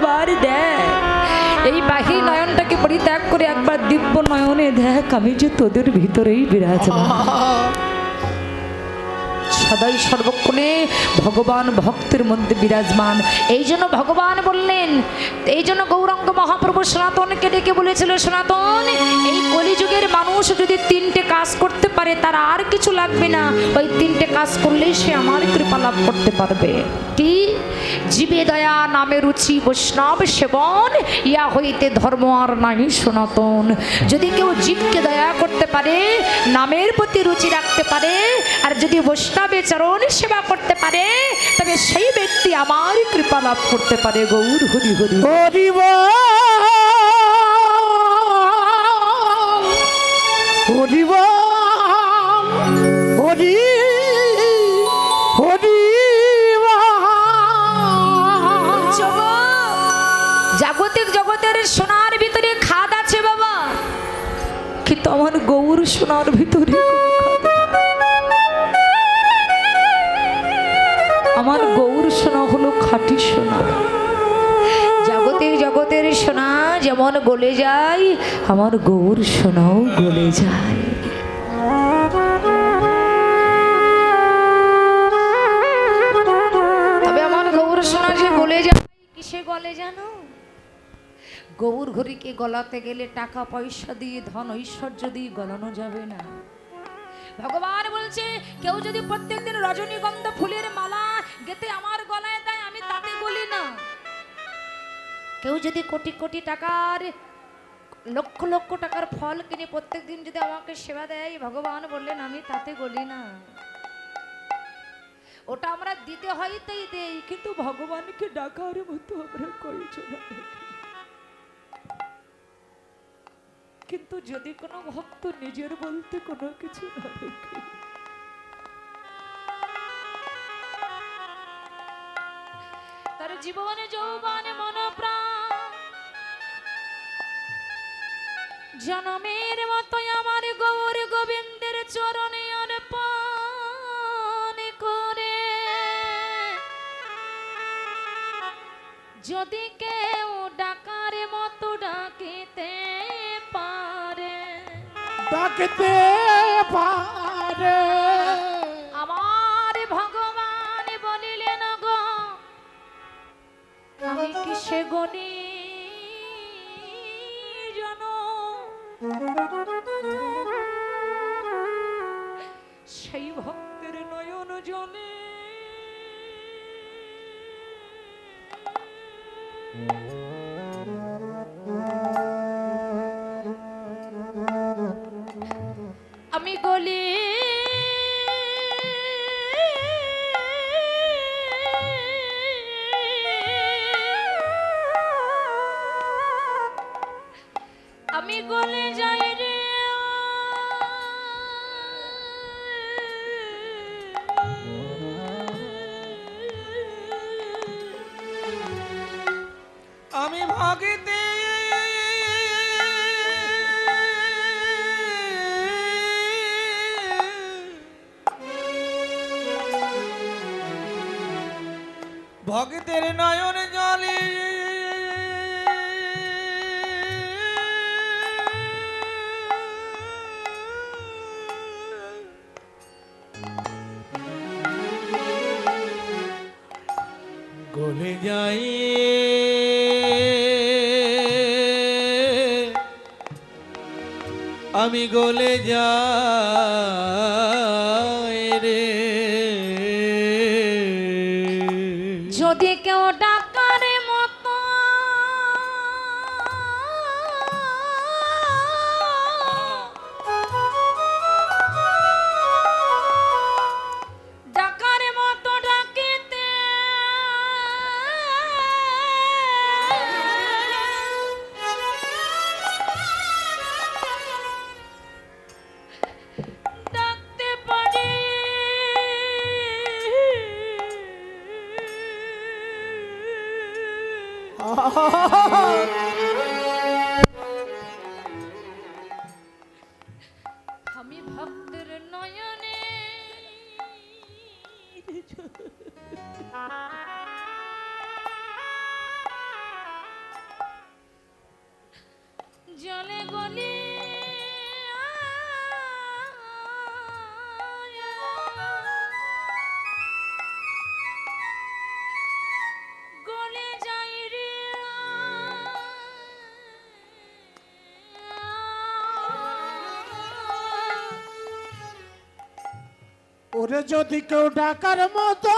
একবার দেখ, এই বাহির নয়নটাকে পরিত্যাগ করে একবার দিব্য নয়নে দেখ আমি যে তোদের ভিতরেই বিরাজমান, সদাই সর্বক্ষণে ভগবান ভক্তের মধ্যে বিরাজমান। এই জন্য ভগবান বললেন, এই জন্য গৌরাঙ্গ মহাপ্রভু সনাতনকে ডেকে বলেছিল, সনাতন এই কলিযুগের মানুষ যদি তিনটে কাজ করতে পারে তার আর কিছু লাগবে না, ওই তিনটে কাজ করলেই সে আমার কৃপা লাভ করতে পারবে। কি? জীবে দয়া, নামে রুচি, বৈষ্ণব সেবন, ইয়া হইতে ধর্ম আর নাই সনাতন। যদি কেউ জীবকে দয়া করতে পারে, নামের প্রতি রুচি রাখতে পারে, আর যদি বৈষ্ণবের চরণ সেবা করতে পারে, তবে সেই ব্যক্তি আমার কৃপা লাভ করতে পারে। গৌর হরি হরি হরি হরি হরি হরি। জাগতিক জগতের সোনার ভিতরে খাদ আছে বাবা, কিন্তু আমার গৌর সোনার ভিতরে আমার গৌর সোনা হলো খাঁটি সোনা। জাগতিক জগতের সোনা যেমন গলে যায়, আমার গৌর সোনাও গলে যায়। তবে আমার গৌর সোনা যে গলে যায়, কিসে গলে জানো? গৌর ঘড়িকে গলাতে গেলে টাকা পয়সা দিয়ে, ধন ঐশ্বর্য দিয়ে গলানো যাবে না। ভগবান বলছে, কেউ যদি প্রত্যেকদিন রজনীগন্ধা ফুলের মালা গেতে আমার গলায় দেয়, আমি তাতে গলি না। কেউ যদি কোটি কোটি টাকার, লক্ষ লক্ষ টাকার ফল কিনে প্রত্যেকদিন যদি আমাকে সেবা দেয়, ভগবান বললেন আমি তাতে গলি না। ওটা আমরা দিতে হইতেই দেই, কিন্তু ভগবানকে ডাকার মতো আমরা কয়েকজন। কিন্তু যদি কোনো ভক্ত নিজের বলতে কোনো কিছু না রেখে তার জীবনে যৌবনে মন প্রাণ জনমের মতো আমার গৌর গোবিন্দের চরণে অর্পণ করে, যদি কেউ ডাকার মতো ডাকিতে পারে, ডাকতে পারে, আমার ভগবান বলিলেন গো আমি কিসে গনি জানো, সেই ভক্তের নয়ন জলে আমি গলি আমি গলে যাই রে। আমি ভাগিতে ভক্তের নয়ন জলে গলে যাই, আমি গলে যাই রে। যদি কেউ ডাকার মতো ডাকার মতো ডাকিতে ডাকতে পারি, আমি ভক্তের নয়নে গলি গলে যাই রে ওরে যদি কেউ ডাকার মতো